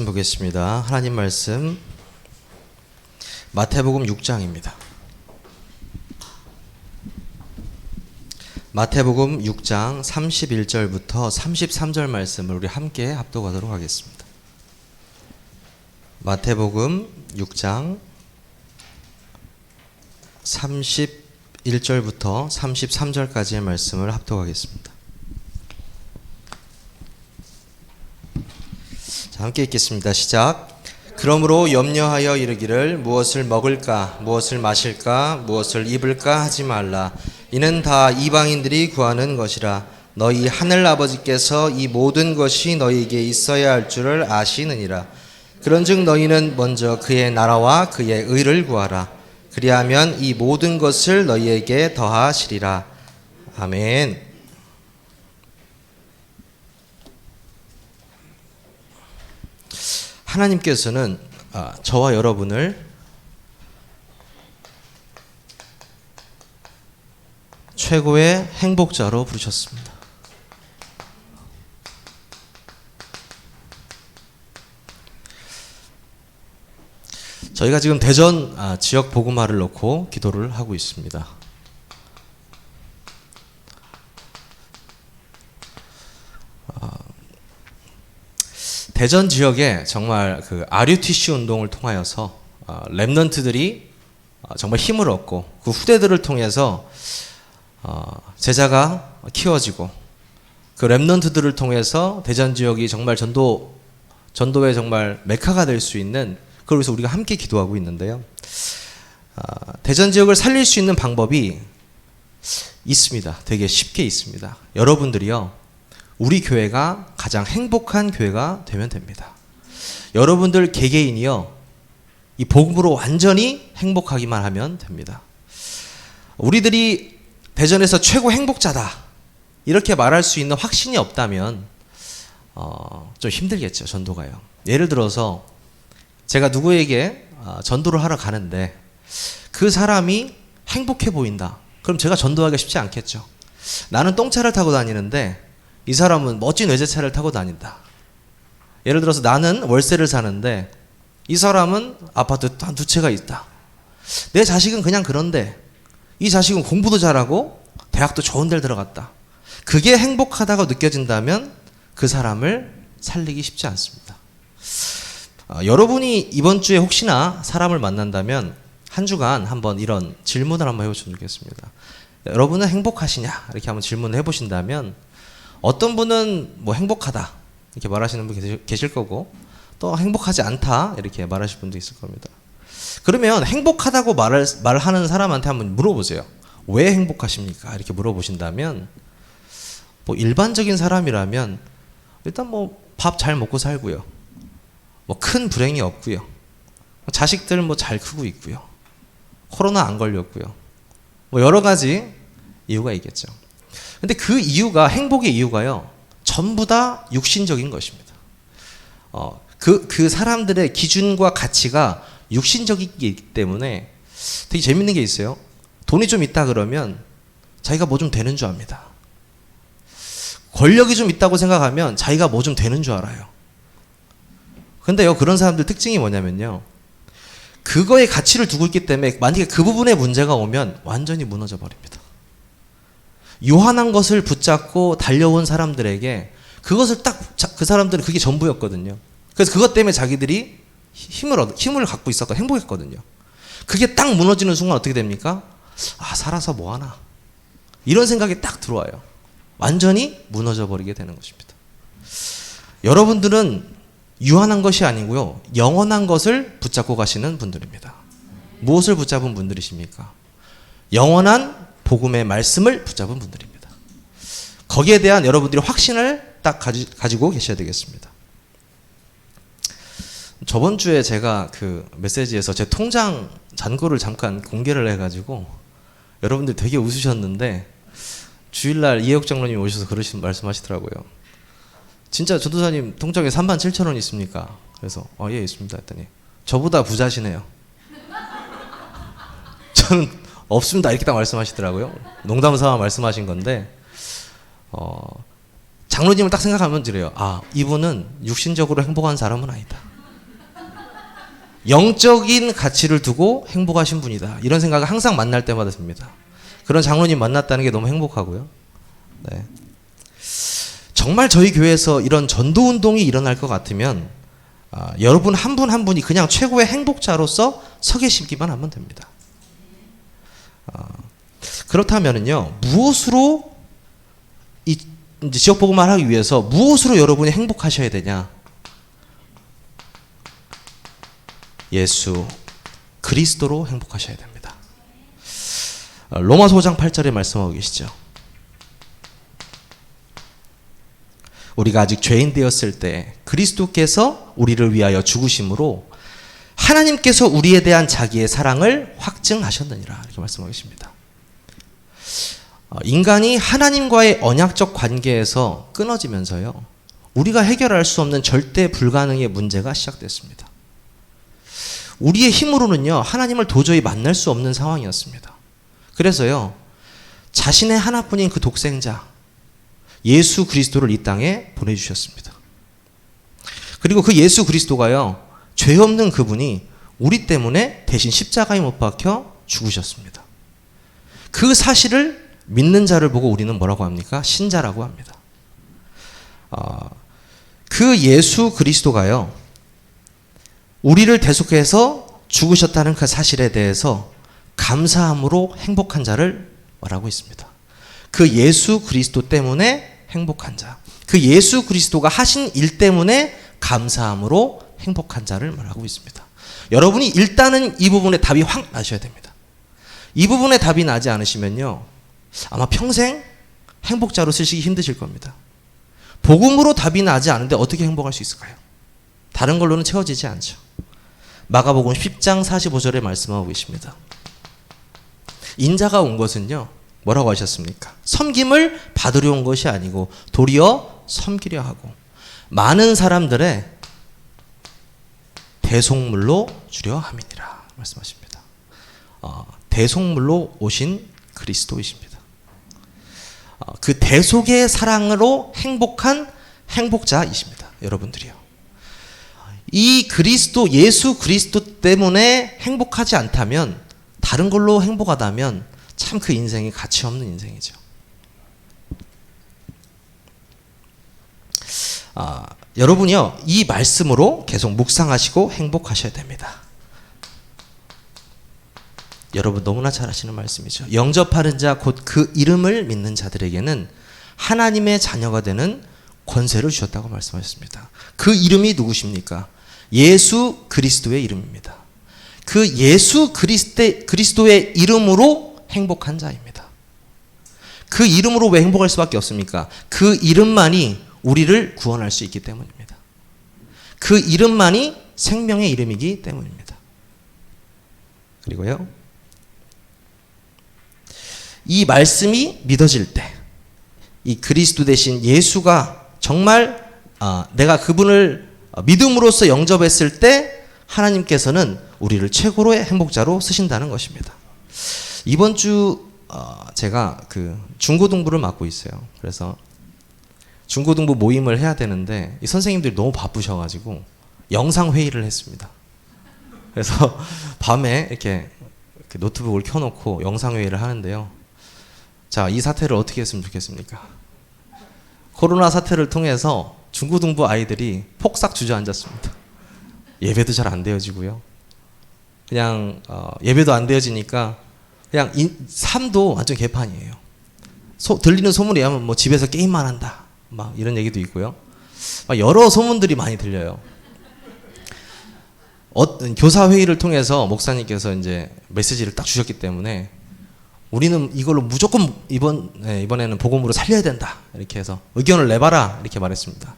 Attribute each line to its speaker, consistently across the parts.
Speaker 1: 보겠습니다. 하나님 말씀 마태복음 6장입니다. 마태복음 6장 31절부터 33절 말씀을 우리 함께 합독하도록 하겠습니다. 마태복음 6장 31절부터 33절까지의 말씀을 합독하겠습니다. 자, 함께 읽겠습니다. 시작. 그러므로 염려하여 이르기를 무엇을 먹을까 무엇을 마실까 무엇을 입을까 하지 말라. 이는 다 이방인들이 구하는 것이라. 너희 하늘 아버지께서 이 모든 것이 너희에게 있어야 할 줄을 아시느니라. 그런즉 너희는 먼저 그의 나라와 그의 의를 구하라. 그리하면 이 모든 것을 너희에게 더하시리라. 아멘. 하나님께서는 저와 여러분을 최고의 행복자로 부르셨습니다. 저희가 지금 대전 지역 복음화를 놓고 기도를 하고 있습니다. 대전 지역에 정말 그 RUTC 운동을 통하여서 랩넌트들이 정말 힘을 얻고 그 후대들을 통해서 제자가 키워지고 그 랩넌트들을 통해서 대전 지역이 정말 전도의 정말 메카가 될 수 있는, 그걸 위해서 우리가 함께 기도하고 있는데요. 대전 지역을 살릴 수 있는 방법이 있습니다. 되게 쉽게 있습니다. 여러분들이요, 우리 교회가 가장 행복한 교회가 되면 됩니다. 여러분들 개개인이요, 이 복음으로 완전히 행복하기만 하면 됩니다. 우리들이 대전에서 최고 행복자다 이렇게 말할 수 있는 확신이 없다면 좀 힘들겠죠, 전도가요. 예를 들어서 제가 누구에게 전도를 하러 가는데 그 사람이 행복해 보인다. 그럼 제가 전도하기가 쉽지 않겠죠. 나는 똥차를 타고 다니는데 이 사람은 멋진 외제차를 타고 다닌다. 예를 들어서 나는 월세를 사는데 이 사람은 아파트 한 두 채가 있다. 내 자식은 그냥 그런데 이 자식은 공부도 잘하고 대학도 좋은 데를 들어갔다. 그게 행복하다고 느껴진다면 그 사람을 살리기 쉽지 않습니다. 여러분이 이번 주에 혹시나 사람을 만난다면 한 주간 한번 이런 질문을 한번 해보시면 좋겠습니다. 여러분은 행복하시냐? 이렇게 한번 질문을 해보신다면 어떤 분은 뭐 행복하다 이렇게 말하시는 분 계실 거고, 또 행복하지 않다 이렇게 말하실 분도 있을 겁니다. 그러면 행복하다고 말하는 사람한테 한번 물어보세요. 왜 행복하십니까? 이렇게 물어보신다면 뭐 일반적인 사람이라면 일단 뭐 밥 잘 먹고 살고요, 뭐 큰 불행이 없고요, 자식들 뭐 잘 크고 있고요, 코로나 안 걸렸고요, 뭐 여러 가지 이유가 있겠죠. 근데 그 이유가, 행복의 이유가요, 전부 다 육신적인 것입니다. 그 사람들의 기준과 가치가 육신적이기 때문에 되게 재밌는 게 있어요. 돈이 좀 있다 그러면 자기가 뭐 좀 되는 줄 압니다. 권력이 좀 있다고 생각하면 자기가 뭐 좀 되는 줄 알아요. 근데요, 그런 사람들 특징이 뭐냐면요, 그거에 가치를 두고 있기 때문에 만약에 그 부분에 문제가 오면 완전히 무너져 버립니다. 요한한 것을 붙잡고 달려온 사람들에게 그것을 그 사람들은 그게 전부였거든요. 그래서 그것 때문에 자기들이 힘을 갖고 있었고 행복했거든요. 그게 딱 무너지는 순간 어떻게 됩니까? 살아서 뭐하나, 이런 생각이 딱 들어와요. 완전히 무너져 버리게 되는 것입니다. 여러분들은 유한한 것이 아니고요, 영원한 것을 붙잡고 가시는 분들입니다. 무엇을 붙잡은 분들이십니까? 영원한 복음의 말씀을 붙잡은 분들입니다. 거기에 대한 여러분들이 확신을 딱 가지고 계셔야 되겠습니다. 저번 주에 제가 그 메시지에서 제 통장 잔고를 잠깐 공개를 해가지고 여러분들 되게 웃으셨는데, 주일날 이해옥 장로님 오셔서 말씀하시더라고요. 진짜 전도사님 통장에 37,000원 있습니까? 그래서 예, 있습니다 했더니 저보다 부자시네요. 저는 없습니다 이렇게 딱 말씀하시더라고요. 농담 삼아 말씀하신 건데, 장로님을 딱 생각하면 그래요. 이분은 육신적으로 행복한 사람은 아니다. 영적인 가치를 두고 행복하신 분이다. 이런 생각을 항상 만날 때마다 듭니다. 그런 장로님 만났다는 게 너무 행복하고요. 네. 정말 저희 교회에서 이런 전도 운동이 일어날 것 같으면 여러분 한 분 한 분이 그냥 최고의 행복자로서 서 계시기만 하면 됩니다. 그렇다면은요, 무엇으로 이제 지역 복음을 하기 위해서 무엇으로 여러분이 행복하셔야 되냐? 예수 그리스도로 행복하셔야 됩니다. 로마서 5장 8절에 말씀하고 계시죠. 우리가 아직 죄인 되었을 때 그리스도께서 우리를 위하여 죽으심으로 하나님께서 우리에 대한 자기의 사랑을 확증하셨느니라. 이렇게 말씀하고 계십니다. 인간이 하나님과의 언약적 관계에서 끊어지면서요, 우리가 해결할 수 없는 절대 불가능의 문제가 시작됐습니다. 우리의 힘으로는요, 하나님을 도저히 만날 수 없는 상황이었습니다. 그래서요, 자신의 하나뿐인 그 독생자 예수 그리스도를 이 땅에 보내주셨습니다. 그리고 그 예수 그리스도가요, 죄 없는 그분이 우리 때문에 대신 십자가에 못 박혀 죽으셨습니다. 그 사실을 믿는 자를 보고 우리는 뭐라고 합니까? 신자라고 합니다. 그 예수 그리스도가요, 우리를 대속해서 죽으셨다는 그 사실에 대해서 감사함으로 행복한 자를 말하고 있습니다. 그 예수 그리스도 때문에 행복한 자, 그 예수 그리스도가 하신 일 때문에 감사함으로 행복한 자를 말하고 있습니다. 여러분이 일단은 이 부분에 답이 확 나셔야 됩니다. 이 부분에 답이 나지 않으시면요, 아마 평생 행복자로 쓰시기 힘드실 겁니다. 복음으로 답이 나지 않은데 어떻게 행복할 수 있을까요? 다른 걸로는 채워지지 않죠. 마가복음 10장 45절에 말씀하고 계십니다. 인자가 온 것은요, 뭐라고 하셨습니까? 섬김을 받으려 온 것이 아니고 도리어 섬기려 하고 많은 사람들의 대속물로 주려 함이니라 말씀하십니다. 대속물로 오신 그리스도이십니다. 그 대속의 사랑으로 행복한 행복자이십니다. 여러분들이요. 이 그리스도, 예수 그리스도 때문에 행복하지 않다면, 다른 걸로 행복하다면 참 그 인생이 가치 없는 인생이죠. 여러분이요, 이 말씀으로 계속 묵상하시고 행복하셔야 됩니다. 여러분 너무나 잘 아시는 말씀이죠. 영접하는 자 곧 그 이름을 믿는 자들에게는 하나님의 자녀가 되는 권세를 주셨다고 말씀하셨습니다. 그 이름이 누구십니까? 예수 그리스도의 이름입니다. 그 예수 그리스도의 이름으로 행복한 자입니다. 그 이름으로 왜 행복할 수밖에 없습니까? 그 이름만이 우리를 구원할 수 있기 때문입니다. 그 이름만이 생명의 이름이기 때문입니다. 그리고요, 이 말씀이 믿어질 때, 이 그리스도 대신 예수가 정말 내가 그분을 믿음으로써 영접했을 때 하나님께서는 우리를 최고로의 행복자로 쓰신다는 것입니다. 이번 주 제가 그 중고등부를 맡고 있어요. 그래서 중고등부 모임을 해야 되는데 이 선생님들이 너무 바쁘셔가지고 영상 회의를 했습니다. 그래서 밤에 이렇게 노트북을 켜놓고 영상 회의를 하는데요. 자, 이 사태를 어떻게 했으면 좋겠습니까? 코로나 사태를 통해서 중고등부 아이들이 폭삭 주저앉았습니다. 예배도 잘 안 되어지고요. 그냥 예배도 안 되어지니까 그냥 삶도 완전 개판이에요. 들리는 소문에 의하면 뭐 집에서 게임만 한다, 막 이런 얘기도 있고요. 여러 소문들이 많이 들려요. 교사 회의를 통해서 목사님께서 이제 메시지를 딱 주셨기 때문에 우리는 이걸로 무조건 이번에는 복음으로 살려야 된다, 이렇게 해서 의견을 내봐라, 이렇게 말했습니다.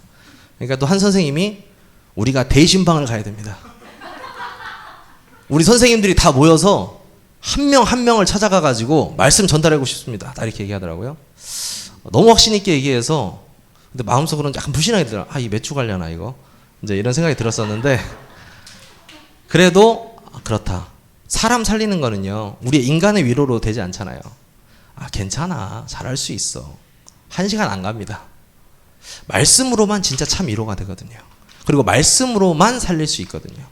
Speaker 1: 그러니까 또 한 선생님이 우리가 대신방을 가야 됩니다. 우리 선생님들이 다 모여서 한 명 한 명을 찾아가 가지고 말씀 전달하고 싶습니다, 다 이렇게 얘기하더라고요. 너무 확신 있게 얘기해서 근데 마음속으로는 약간 불신하게 들어요. 이 몇 주 가려나 이거, 이제 이런 생각이 들었었는데, 그래도 그렇다. 사람 살리는 거는요, 우리 인간의 위로로 되지 않잖아요. 괜찮아, 잘할 수 있어. 1시간 안 갑니다. 말씀으로만 진짜 참 위로가 되거든요. 그리고 말씀으로만 살릴 수 있거든요.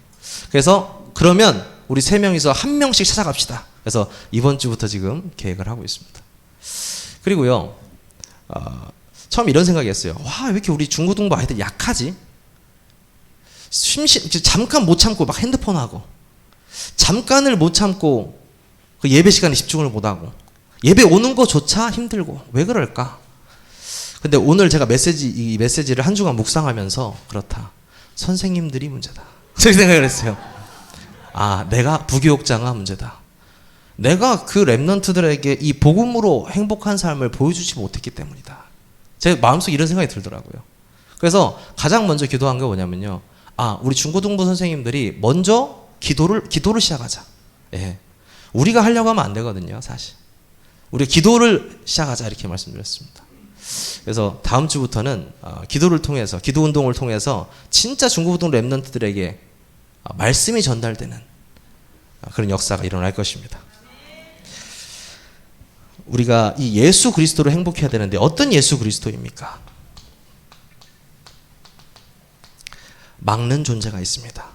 Speaker 1: 그래서 그러면 우리 세 명이서 한 명씩 찾아갑시다. 그래서 이번 주부터 지금 계획을 하고 있습니다. 그리고요, 처음 이런 생각이 했어요. 와, 왜 이렇게 우리 중고등부 아이들 약하지? 잠깐 못 참고 막 핸드폰 하고, 잠깐을 못 참고 그 예배 시간에 집중을 못 하고, 예배 오는 거조차 힘들고, 왜 그럴까? 근데 오늘 제가 이 메시지를 한 주간 묵상하면서 그렇다. 선생님들이 문제다. 저렇게 생각을 했어요. 아, 내가 부교육자가 문제다. 내가 그 렘넌트들에게 이 복음으로 행복한 삶을 보여주지 못했기 때문이다. 제 마음속에 이런 생각이 들더라고요. 그래서 가장 먼저 기도한 게 뭐냐면요. 아, 우리 중고등부 선생님들이 먼저 기도를 시작하자. 예. 우리가 하려고 하면 안 되거든요, 사실. 우리 기도를 시작하자, 이렇게 말씀드렸습니다. 그래서 다음 주부터는 기도를 통해서, 기도 운동을 통해서 진짜 중고등 렘넌트들에게 말씀이 전달되는 그런 역사가 일어날 것입니다. 우리가 이 예수 그리스도로 행복해야 되는데 어떤 예수 그리스도입니까? 막는 존재가 있습니다.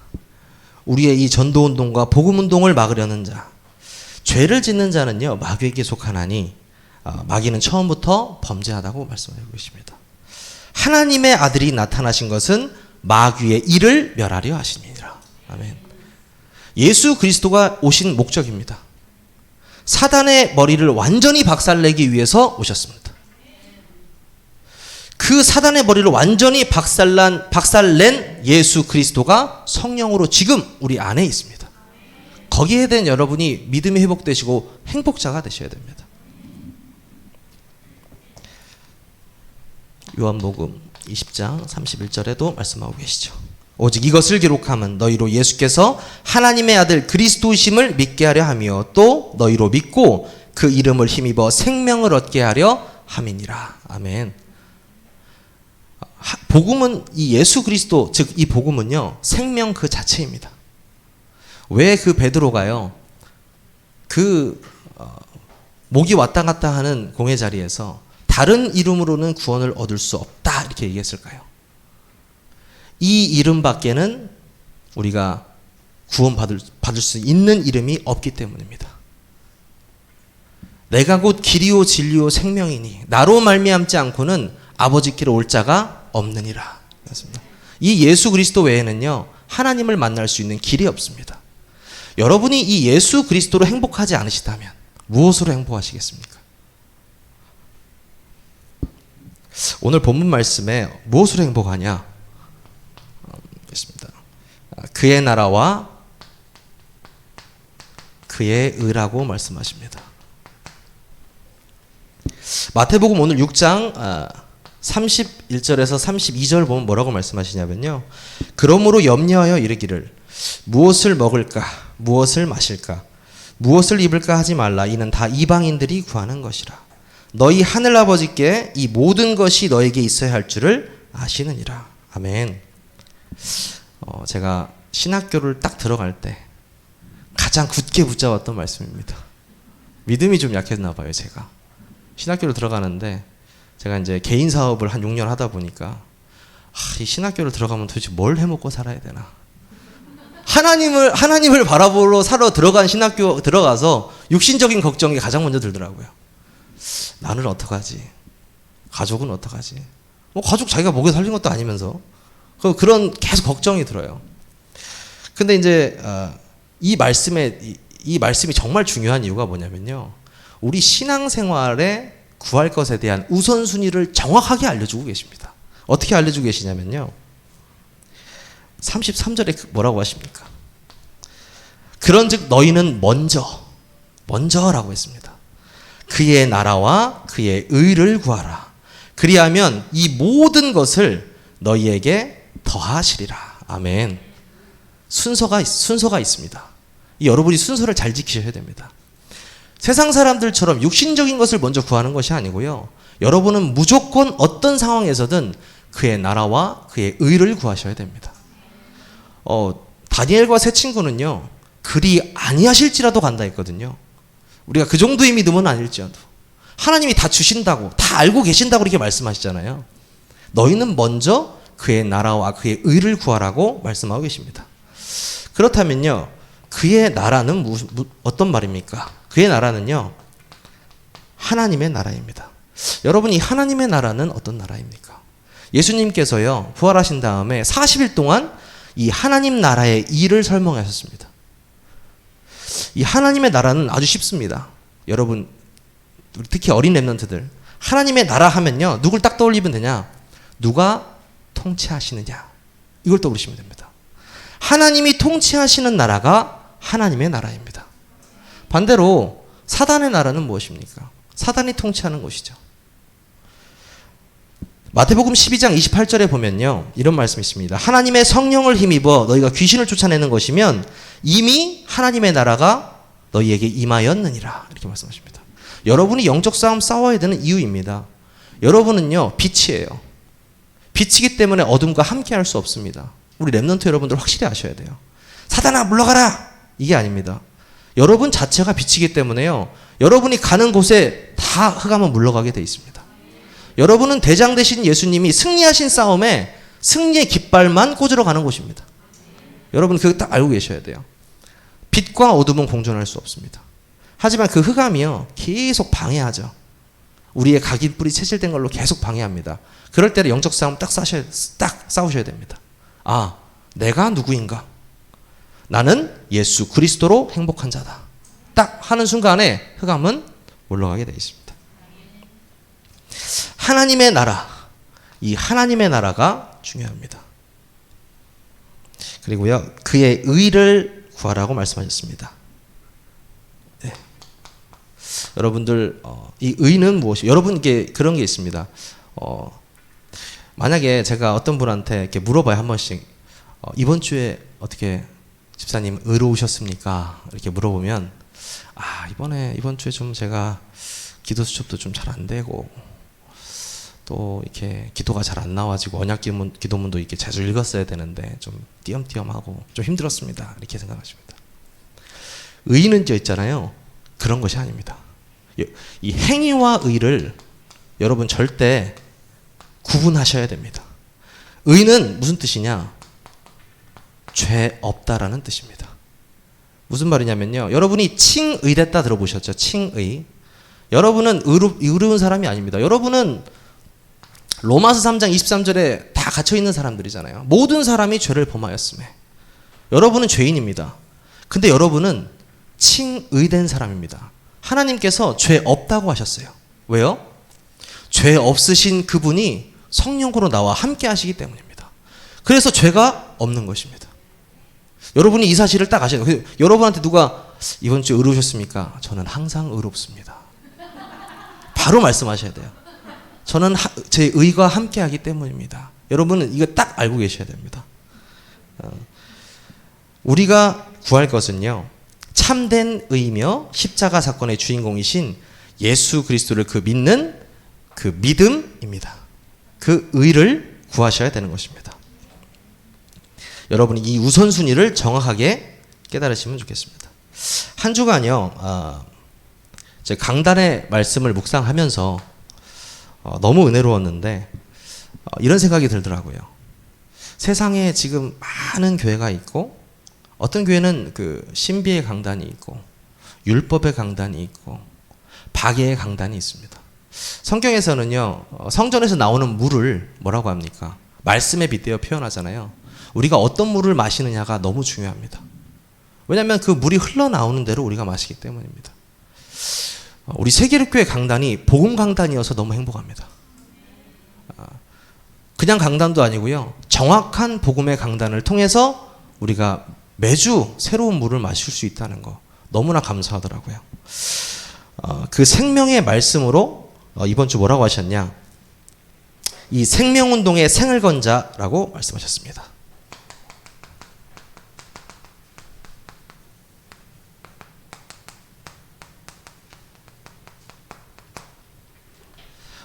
Speaker 1: 우리의 이 전도운동과 복음운동을 막으려는 자, 죄를 짓는 자는요 마귀에게 속하나니 마귀는 처음부터 범죄하다고 말씀하고 계십니다. 하나님의 아들이 나타나신 것은 마귀의 일을 멸하려 하심이니라. 아멘. 예수 그리스도가 오신 목적입니다. 사단의 머리를 완전히 박살내기 위해서 오셨습니다. 그 사단의 머리를 완전히 박살낸 예수 그리스도가 성령으로 지금 우리 안에 있습니다. 거기에 대한 여러분이 믿음이 회복되시고 행복자가 되셔야 됩니다. 요한복음 20장 31절에도 말씀하고 계시죠. 오직 이것을 기록함은 너희로 예수께서 하나님의 아들 그리스도심을 믿게 하려 하며 또 너희로 믿고 그 이름을 힘입어 생명을 얻게 하려 함이니라. 아멘. 복음은 이 예수 그리스도, 즉 이 복음은요 생명 그 자체입니다. 왜 그 베드로가요 목이 왔다 갔다 하는 공회 자리에서 다른 이름으로는 구원을 얻을 수 없다 이렇게 얘기했을까요? 이 이름밖에는 우리가 구원받을 수 있는 이름이 없기 때문입니다. 내가 곧 길이요 진리요 생명이니 나로 말미암지 않고는 아버지께로 올 자가 없느니라. 그렇습니다. 이 예수 그리스도 외에는요 하나님을 만날 수 있는 길이 없습니다. 여러분이 이 예수 그리스도로 행복하지 않으시다면 무엇으로 행복하시겠습니까? 오늘 본문 말씀에 무엇으로 행복하냐? 그의 나라와 그의 의라고 말씀하십니다. 마태복음 오늘 6장 31절에서 32절 보면 뭐라고 말씀하시냐면요. 그러므로 염려하여 이르기를 무엇을 먹을까 무엇을 마실까 무엇을 입을까 하지 말라. 이는 다 이방인들이 구하는 것이라. 너희 하늘아버지께 이 모든 것이 너에게 있어야 할 줄을 아시느니라. 아멘. 제가 신학교를 딱 들어갈 때 가장 굳게 붙잡았던 말씀입니다. 믿음이 좀 약했나 봐요, 제가. 신학교를 들어가는데 제가 이제 개인 사업을 한 6년 하다 보니까 이 신학교를 들어가면 도대체 뭘 해먹고 살아야 되나. 하나님을 바라보러 살아 들어간 신학교 들어가서 육신적인 걱정이 가장 먼저 들더라고요. 나는 어떡하지? 가족은 어떡하지? 뭐 가족 자기가 먹여 살린 것도 아니면서 그런 계속 걱정이 들어요. 근데 이제 이 말씀이 정말 중요한 이유가 뭐냐면요. 우리 신앙생활에 구할 것에 대한 우선순위를 정확하게 알려주고 계십니다. 어떻게 알려주고 계시냐면요. 33절에 뭐라고 하십니까? 그런즉 너희는 먼저라고 했습니다. 그의 나라와 그의 의를 구하라. 그리하면 이 모든 것을 너희에게 더하시리라. 아멘. 순서가 있습니다. 여러분이 순서를 잘 지키셔야 됩니다. 세상 사람들처럼 육신적인 것을 먼저 구하는 것이 아니고요. 여러분은 무조건 어떤 상황에서든 그의 나라와 그의 의를 구하셔야 됩니다. 다니엘과 세 친구는요. 그리 아니하실지라도 간다 했거든요. 우리가 그 정도의 믿음은 아닐지라도 하나님이 다 주신다고 다 알고 계신다고 이렇게 말씀하시잖아요. 너희는 먼저 그의 나라와 그의 의를 구하라고 말씀하고 계십니다. 그렇다면요. 그의 나라는 어떤 말입니까? 그의 나라는요, 하나님의 나라입니다. 여러분, 이 하나님의 나라는 어떤 나라입니까? 예수님께서요, 부활하신 다음에 40일 동안 이 하나님 나라의 일을 설명하셨습니다. 이 하나님의 나라는 아주 쉽습니다. 여러분, 특히 어린 렘넌트들, 하나님의 나라 하면요, 누굴 딱 떠올리면 되냐? 누가 통치하시느냐, 이걸 떠올리시면 됩니다. 하나님이 통치하시는 나라가 하나님의 나라입니다. 반대로 사단의 나라는 무엇입니까? 사단이 통치하는 곳이죠. 마태복음 12장 28절에 보면요, 이런 말씀이 있습니다. 하나님의 성령을 힘입어 너희가 귀신을 쫓아내는 것이면 이미 하나님의 나라가 너희에게 임하였느니라, 이렇게 말씀하십니다. 여러분이 영적 싸움 싸워야 되는 이유입니다. 여러분은요, 빛이에요. 빛이기 때문에 어둠과 함께 할 수 없습니다. 우리 렘넌트 여러분들 확실히 아셔야 돼요. 사단아 물러가라, 이게 아닙니다. 여러분 자체가 빛이기 때문에요, 여러분이 가는 곳에 다 흑암은 물러가게 돼 있습니다. 여러분은 대장 되신 예수님이 승리하신 싸움에 승리의 깃발만 꽂으러 가는 곳입니다. 여러분 그거 딱 알고 계셔야 돼요. 빛과 어둠은 공존할 수 없습니다. 하지만 그 흑암이요, 계속 방해하죠. 우리의 각인뿔이 채질된 걸로 계속 방해합니다. 그럴 때는 영적 싸움 딱 싸우셔야 됩니다. 아, 내가 누구인가? 나는 예수 그리스도로 행복한 자다. 딱 하는 순간에 흑암은 물러가게 되어 있습니다. 하나님의 나라, 이 하나님의 나라가 중요합니다. 그리고요, 그의 의를 구하라고 말씀하셨습니다. 네. 여러분들, 이 의는 무엇이? 여러분께 그런 게 있습니다. 만약에 제가 어떤 분한테 이렇게 물어봐요, 한 번씩. 이번 주에 어떻게 집사님 의로우셨습니까? 이렇게 물어보면, 이번 주에 좀 제가 기도 수첩도 좀 잘 안 되고, 또 이렇게 기도가 잘 안 나와지고 언약 기도문도 이렇게 자주 읽었어야 되는데 좀 띄엄띄엄하고 좀 힘들었습니다, 이렇게 생각하십니다. 의는 저 있잖아요, 그런 것이 아닙니다. 이 행위와 의를 여러분 절대 구분하셔야 됩니다. 의는 무슨 뜻이냐? 죄 없다라는 뜻입니다. 무슨 말이냐면요, 여러분이 칭의됐다 들어보셨죠? 칭의. 여러분은 의로운 사람이 아닙니다. 여러분은 로마서 3장 23절에 다 갇혀있는 사람들이잖아요. 모든 사람이 죄를 범하였음에 여러분은 죄인입니다. 근데 여러분은 칭의된 사람입니다. 하나님께서 죄 없다고 하셨어요. 왜요? 죄 없으신 그분이 성령으로 나와 함께 하시기 때문입니다. 그래서 죄가 없는 것입니다. 여러분이 이 사실을 딱 아셔야 돼요. 여러분한테 누가 이번 주에 의로우셨습니까? 저는 항상 의롭습니다. 바로 말씀하셔야 돼요. 저는 제 의가 함께하기 때문입니다. 여러분은 이거 딱 알고 계셔야 됩니다. 우리가 구할 것은요, 참된 의며 십자가 사건의 주인공이신 예수 그리스도를 믿는 그 믿음입니다. 그 의를 구하셔야 되는 것입니다. 여러분이 이 우선순위를 정확하게 깨달으시면 좋겠습니다. 한 주간요, 제 강단의 말씀을 묵상하면서 너무 은혜로웠는데 이런 생각이 들더라고요. 세상에 지금 많은 교회가 있고, 어떤 교회는 그 신비의 강단이 있고 율법의 강단이 있고 박애의 강단이 있습니다. 성경에서는요, 성전에서 나오는 물을 뭐라고 합니까? 말씀에 빗대어 표현하잖아요. 우리가 어떤 물을 마시느냐가 너무 중요합니다. 왜냐하면 그 물이 흘러나오는 대로 우리가 마시기 때문입니다. 우리 세계력교회 강단이 복음 강단이어서 너무 행복합니다. 그냥 강단도 아니고요, 정확한 복음의 강단을 통해서 우리가 매주 새로운 물을 마실 수 있다는 거 너무나 감사하더라고요. 그 생명의 말씀으로 이번 주 뭐라고 하셨냐? 이 생명운동의 생을 건자라고 말씀하셨습니다.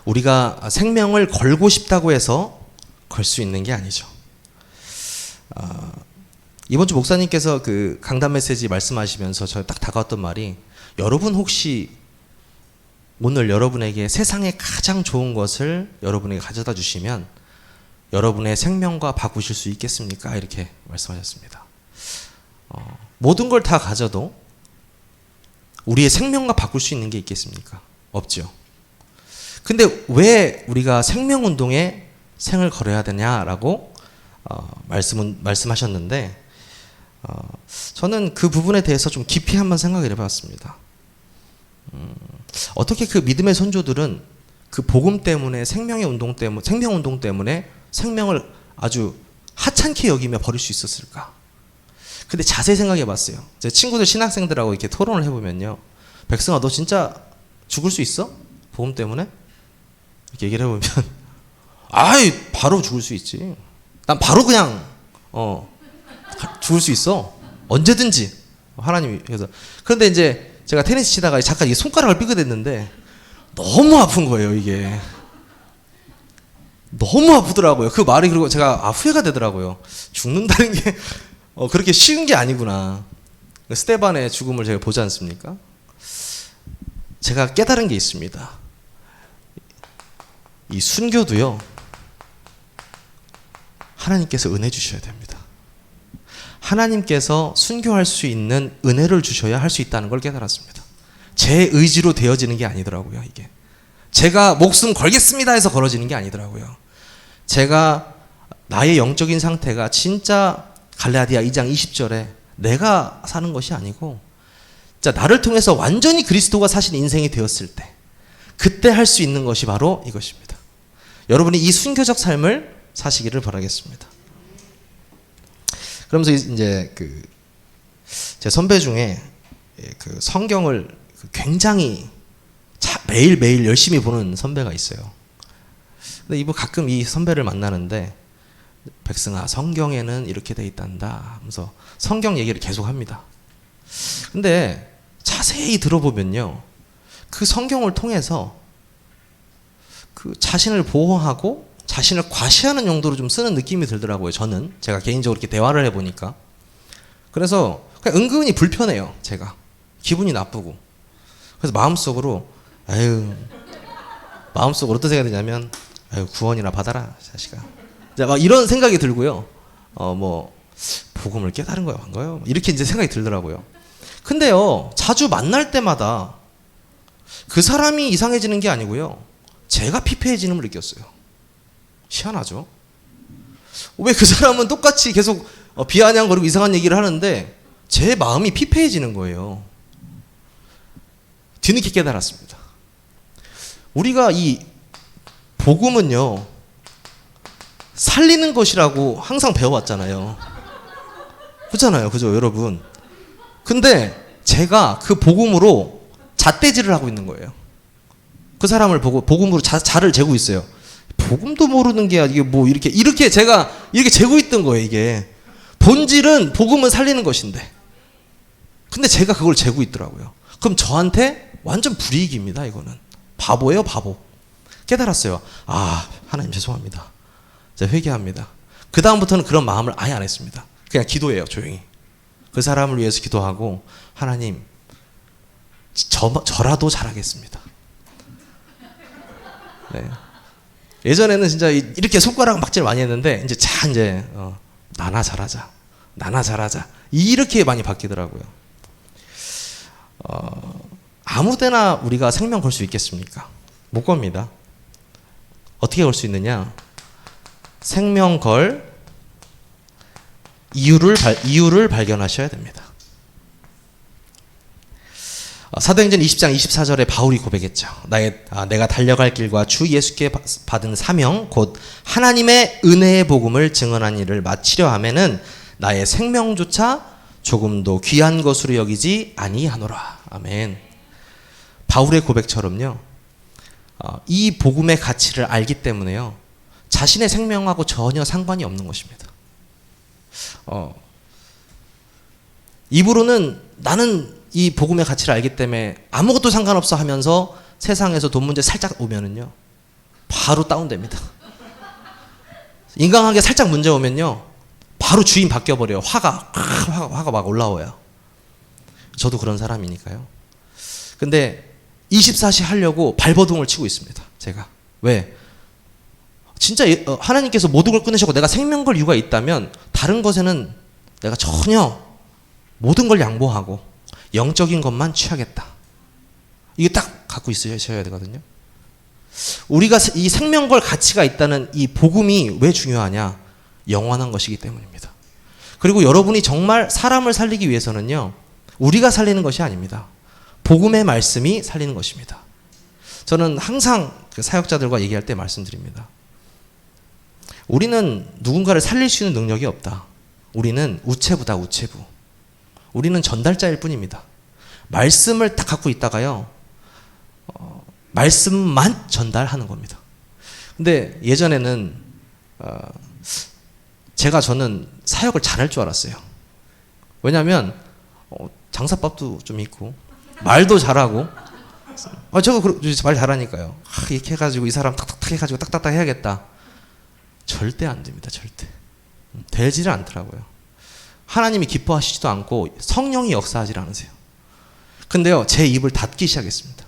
Speaker 1: 우리가 생명을 걸고 싶다고 해서 걸 수 있는 게 아니죠. 이번 주 목사님께서 그 강단 메시지 말씀하시면서 저 딱 다가왔던 말이, 여러분 혹시 오늘 여러분에게 세상에 가장 좋은 것을 여러분에게 가져다 주시면 여러분의 생명과 바꾸실 수 있겠습니까? 이렇게 말씀하셨습니다. 모든 걸 다 가져도 우리의 생명과 바꿀 수 있는 게 있겠습니까? 없죠. 근데 왜 우리가 생명운동에 생을 걸어야 되냐라고 말씀하셨는데, 저는 그 부분에 대해서 좀 깊이 한번 생각을 해봤습니다. 어떻게 그 믿음의 선조들은 그 복음 때문에 생명운동 때문에 생명을 아주 하찮게 여기며 버릴 수 있었을까? 근데 자세히 생각해 봤어요. 제 친구들 신학생들하고 이렇게 토론을 해보면요. 백승아, 너 진짜 죽을 수 있어? 복음 때문에? 이렇게 얘기를 해보면, 아이, 바로 죽을 수 있지. 난 바로 그냥, 죽을 수 있어. 언제든지. 하나님이. 그런데 이제 제가 테니스 치다가 잠깐 손가락을 삐끗했는데, 너무 아픈 거예요, 이게. 너무 아프더라고요. 그 말이. 그리고 제가 후회가 되더라고요. 죽는다는 게 그렇게 쉬운 게 아니구나. 스테반의 죽음을 제가 보지 않습니까? 제가 깨달은 게 있습니다. 이 순교도요, 하나님께서 은혜 주셔야 됩니다. 하나님께서 순교할 수 있는 은혜를 주셔야 할 수 있다는 걸 깨달았습니다. 제 의지로 되어지는 게 아니더라고요, 이게. 제가 목숨 걸겠습니다 해서 걸어지는 게 아니더라고요. 제가 나의 영적인 상태가 진짜 갈라디아 2장 20절에 내가 사는 것이 아니고, 진짜 나를 통해서 완전히 그리스도가 사신 인생이 되었을 때, 그때 할 수 있는 것이 바로 이것입니다. 여러분이 이 순교적 삶을 사시기를 바라겠습니다. 그러면서 이제 제 선배 중에 그 성경을 굉장히 매일매일 열심히 보는 선배가 있어요. 근데 이분 가끔 이 선배를 만나는데, 백승아, 성경에는 이렇게 돼 있단다 하면서 성경 얘기를 계속 합니다. 근데 자세히 들어보면요, 그 성경을 통해서 그 자신을 보호하고 자신을 과시하는 용도로 좀 쓰는 느낌이 들더라고요. 저는 제가 개인적으로 이렇게 대화를 해보니까. 그래서 그냥 은근히 불편해요. 제가 기분이 나쁘고. 그래서 마음속으로 마음속으로 어떤 생각이 드냐면, 구원이나 받아라 자식아, 막 이런 생각이 들고요. 복음을 깨달은 거야 한 거요? 이렇게 이제 생각이 들더라고요. 근데요, 자주 만날 때마다 그 사람이 이상해지는 게 아니고요, 제가 피폐해지는 걸 느꼈어요. 희한하죠? 왜 그 사람은 똑같이 계속 비아냥거리고 이상한 얘기를 하는데 제 마음이 피폐해지는 거예요. 뒤늦게 깨달았습니다. 우리가 이 복음은요, 살리는 것이라고 항상 배워왔잖아요. 그렇잖아요, 그죠, 여러분? 근데 제가 그 복음으로 잣대질을 하고 있는 거예요. 그 사람을 보고 복음으로 자를 재고 있어요. 복음도 모르는 게 이게 이렇게 제가 이렇게 재고 있던 거예요. 이게 본질은 복음은 살리는 것인데, 근데 제가 그걸 재고 있더라고요. 그럼 저한테 완전 불이익입니다. 이거는 바보예요, 바보. 깨달았어요. 하나님 죄송합니다. 제가 회개합니다. 그 다음부터는 그런 마음을 아예 안 했습니다. 그냥 기도해요, 조용히. 그 사람을 위해서 기도하고, 하나님, 저라도 잘하겠습니다. 네. 예전에는 진짜 이렇게 손가락 막질 많이 했는데, 이제 나나 잘하자 이렇게 많이 바뀌더라고요. 아무데나 우리가 생명 걸 수 있겠습니까? 못 겁니다. 어떻게 걸 수 있느냐? 생명 걸 이유를 발견하셔야 됩니다. 사도행전 20장 24절에 바울이 고백했죠. 내가 달려갈 길과 주 예수께 받은 사명 곧 하나님의 은혜의 복음을 증언한 일을 마치려 하면은 나의 생명조차 조금도 귀한 것으로 여기지 아니하노라. 아멘. 바울의 고백처럼요, 이 복음의 가치를 알기 때문에요, 자신의 생명하고 전혀 상관이 없는 것입니다. 입으로는 나는 이 복음의 가치를 알기 때문에 아무것도 상관없어 하면서 세상에서 돈 문제 살짝 오면은요, 바로 다운됩니다. 인간관계 살짝 문제 오면요, 바로 주인 바뀌어버려요. 화가 막 올라와요. 저도 그런 사람이니까요. 근데 24시 하려고 발버둥을 치고 있습니다. 제가. 왜? 진짜 하나님께서 모든 걸 끊으셨고 내가 생명 걸 이유가 있다면 다른 것에는 내가 전혀 모든 걸 양보하고 영적인 것만 취하겠다. 이게 딱 갖고 있으셔야 되거든요. 우리가 이 생명걸 가치가 있다는 이 복음이 왜 중요하냐? 영원한 것이기 때문입니다. 그리고 여러분이 정말 사람을 살리기 위해서는요, 우리가 살리는 것이 아닙니다. 복음의 말씀이 살리는 것입니다. 저는 항상 그 사역자들과 얘기할 때 말씀드립니다. 우리는 누군가를 살릴 수 있는 능력이 없다. 우리는 우체부다, 우체부. 우리는 전달자일 뿐입니다. 말씀을 딱 갖고 있다가요, 말씀만 전달하는 겁니다. 근데 예전에는 저는 사역을 잘할 줄 알았어요. 왜냐하면 장사법도 좀 있고 말도 잘하고 저거 말 잘하니까요. 이렇게 해가지고 이 사람 탁탁탁 해가지고 딱딱딱 해야겠다. 절대 안 됩니다. 절대. 되지를 않더라고요. 하나님이 기뻐하시지도 않고 성령이 역사하지 않으세요. 근데요, 제 입을 닫기 시작했습니다.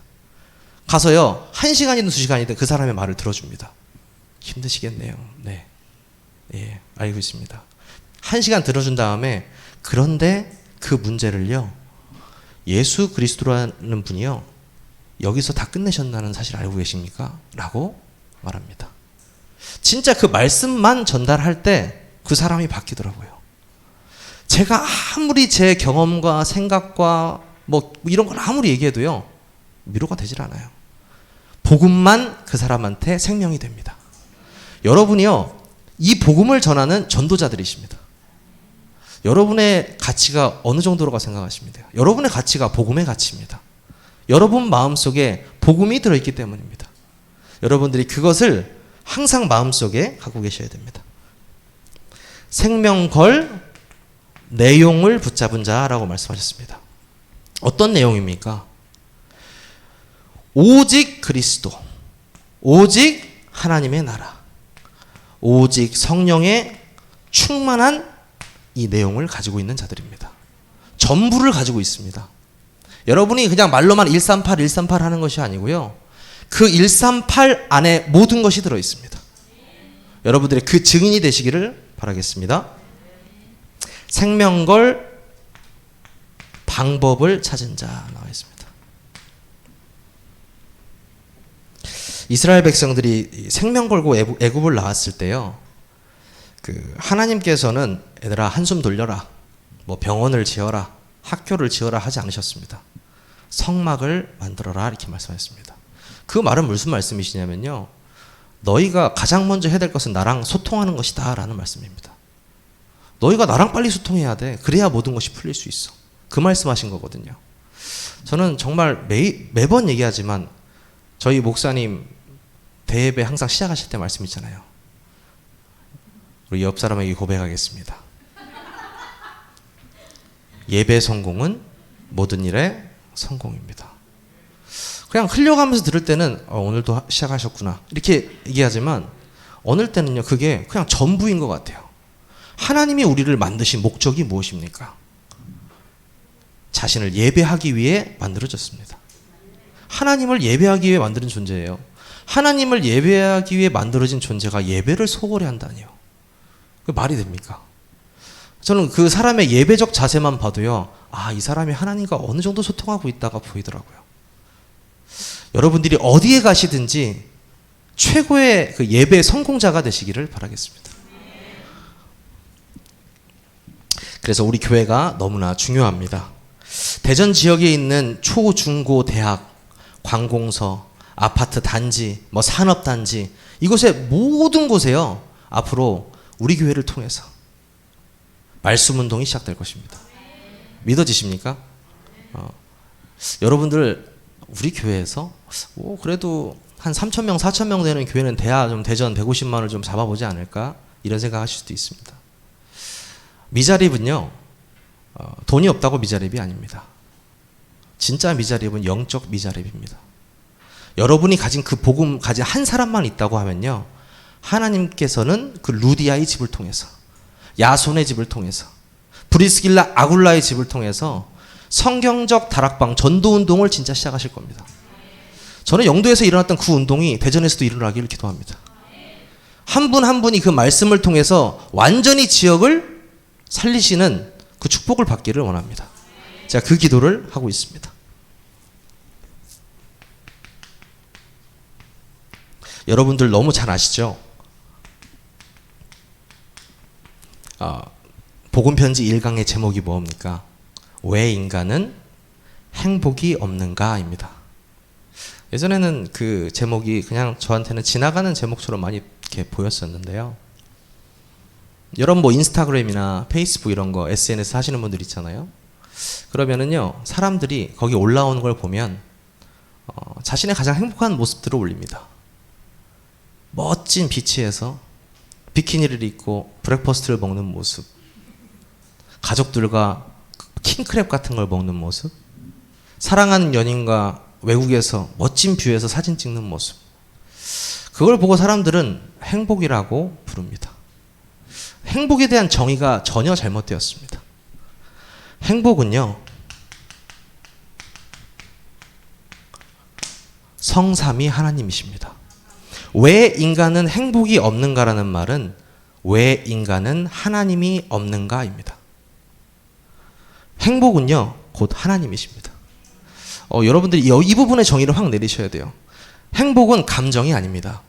Speaker 1: 가서요, 1시간이든 2시간이든 그 사람의 말을 들어줍니다. 힘드시겠네요. 네. 예, 알고 있습니다. 1시간 들어준 다음에, 그런데 그 문제를요, 예수 그리스도라는 분이요, 여기서 다 끝내셨다는 사실 알고 계십니까? 라고 말합니다. 진짜 그 말씀만 전달할 때 그 사람이 바뀌더라고요. 제가 아무리 제 경험과 생각과 뭐 이런 걸 아무리 얘기해도요, 위로가 되질 않아요. 복음만 그 사람한테 생명이 됩니다. 여러분이요, 이 복음을 전하는 전도자들이십니다. 여러분의 가치가 어느 정도로가 생각하십니다. 여러분의 가치가 복음의 가치입니다. 여러분 마음속에 복음이 들어있기 때문입니다. 여러분들이 그것을 항상 마음속에 갖고 계셔야 됩니다. 생명걸 내용을 붙잡은 자라고 말씀하셨습니다. 어떤 내용입니까? 오직 그리스도, 오직 하나님의 나라, 오직 성령의 충만한 이 내용을 가지고 있는 자들입니다. 전부를 가지고 있습니다. 여러분이 그냥 말로만 138, 138 하는 것이 아니고요, 그 138 안에 모든 것이 들어있습니다. 여러분들의 그 증인이 되시기를 바라겠습니다. 생명걸 방법을 찾은 자 나와 있습니다. 이스라엘 백성들이 생명 걸고 애굽을 나왔을 때요, 하나님께서는 얘들아 한숨 돌려라, 뭐 병원을 지어라, 학교를 지어라 하지 않으셨습니다. 성막을 만들어라 이렇게 말씀하셨습니다. 그 말은 무슨 말씀이시냐면요, 너희가 가장 먼저 해야 될 것은 나랑 소통하는 것이다 라는 말씀입니다. 너희가 나랑 빨리 소통해야 돼. 그래야 모든 것이 풀릴 수 있어. 그 말씀하신 거거든요. 저는 정말 매번 얘기하지만 저희 목사님 대예배 항상 시작하실 때 말씀 있잖아요. 우리 옆 사람에게 고백하겠습니다. 예배 성공은 모든 일의 성공입니다. 그냥 흘려가면서 들을 때는 오늘도 시작하셨구나 이렇게 얘기하지만, 어느 때는요, 그게 그냥 전부인 것 같아요. 하나님이 우리를 만드신 목적이 무엇입니까? 자신을 예배하기 위해 만들어졌습니다. 하나님을 예배하기 위해 만드는 존재예요. 하나님을 예배하기 위해 만들어진 존재가 예배를 소홀히 한다니요. 그 말이 됩니까? 저는 그 사람의 예배적 자세만 봐도요, 이 사람이 하나님과 어느 정도 소통하고 있다가 보이더라고요. 여러분들이 어디에 가시든지 최고의 그 예배 성공자가 되시기를 바라겠습니다. 그래서 우리 교회가 너무나 중요합니다. 대전 지역에 있는 초, 중, 고, 대학, 관공서, 아파트 단지, 뭐 산업 단지, 이곳에 모든 곳에요, 앞으로 우리 교회를 통해서 말씀 운동이 시작될 것입니다. 믿어지십니까? 여러분들 우리 교회에서 그래도 한 3,000명, 4,000명 되는 교회는 돼야 좀 대전 150만을 좀 잡아보지 않을까? 이런 생각 하실 수도 있습니다. 미자립은요, 돈이 없다고 미자립이 아닙니다. 진짜 미자립은 영적 미자립입니다. 여러분이 가진 그 복음 가진 한 사람만 있다고 하면요, 하나님께서는 그 루디아의 집을 통해서, 야손의 집을 통해서, 브리스길라 아굴라의 집을 통해서 성경적 다락방 전도운동을 진짜 시작하실 겁니다. 저는 영도에서 일어났던 그 운동이 대전에서도 일어나기를 기도합니다. 한 분 한 분이 그 말씀을 통해서 완전히 지역을 살리시는 그 축복을 받기를 원합니다. 제가 그 기도를 하고 있습니다. 여러분들 너무 잘 아시죠? 복음편지 1강의 제목이 뭡니까? 왜 인간은 행복이 없는가입니다. 예전에는 그 제목이 그냥 저한테는 지나가는 제목처럼 많이 이렇게 보였었는데요. 여러분 뭐 인스타그램이나 페이스북 이런 거 SNS 하시는 분들 있잖아요. 그러면은요, 사람들이 거기 올라오는 걸 보면 자신의 가장 행복한 모습들을 올립니다. 멋진 비치에서 비키니를 입고 브렉퍼스트를 먹는 모습, 가족들과 킹크랩 같은 걸 먹는 모습, 사랑하는 연인과 외국에서 멋진 뷰에서 사진 찍는 모습, 그걸 보고 사람들은 행복이라고 부릅니다. 행복에 대한 정의가 전혀 잘못되었습니다. 행복은요, 성삼위 하나님이십니다. 왜 인간은 행복이 없는가라는 말은 왜 인간은 하나님이 없는가입니다. 행복은요, 곧 하나님이십니다. 여러분들이 이 부분의 정의를 확 내리셔야 돼요. 행복은 감정이 아닙니다.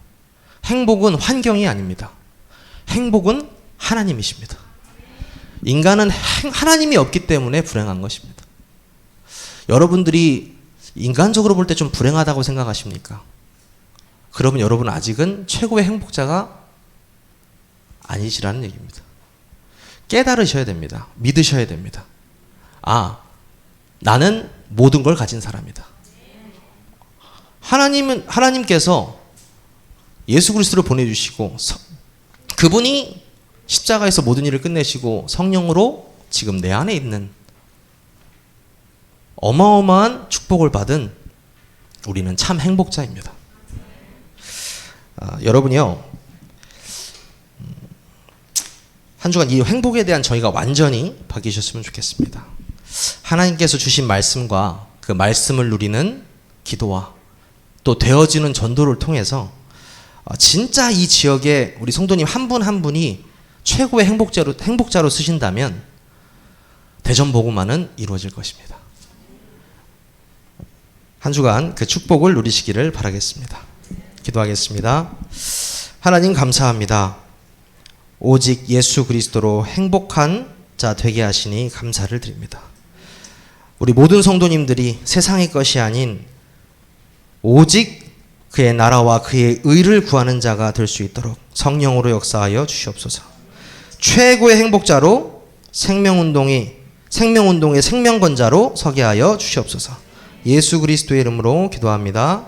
Speaker 1: 행복은 환경이 아닙니다. 행복은 하나님이십니다. 인간은 하나님이 없기 때문에 불행한 것입니다. 여러분들이 인간적으로 볼 때 좀 불행하다고 생각하십니까? 그러면 여러분은 아직은 최고의 행복자가 아니시라는 얘기입니다. 깨달으셔야 됩니다. 믿으셔야 됩니다. 나는 모든 걸 가진 사람이다. 하나님께서 예수 그리스도를 보내주시고 그분이 십자가에서 모든 일을 끝내시고 성령으로 지금 내 안에 있는 어마어마한 축복을 받은 우리는 참 행복자입니다. 여러분이요, 한 주간 이 행복에 대한 정의가 완전히 바뀌셨으면 좋겠습니다. 하나님께서 주신 말씀과 그 말씀을 누리는 기도와 또 되어지는 전도를 통해서 진짜 이 지역에 우리 성도님 한 분 한 분이 최고의 행복자로 쓰신다면 대전복음화는 이루어질 것입니다. 한 주간 그 축복을 누리시기를 바라겠습니다. 기도하겠습니다. 하나님 감사합니다. 오직 예수 그리스도로 행복한 자 되게 하시니 감사를 드립니다. 우리 모든 성도님들이 세상의 것이 아닌 오직 그의 나라와 그의 의를 구하는 자가 될 수 있도록 성령으로 역사하여 주시옵소서. 최고의 행복자로 생명운동의 생명건자로 서게 하여 주시옵소서. 예수 그리스도의 이름으로 기도합니다.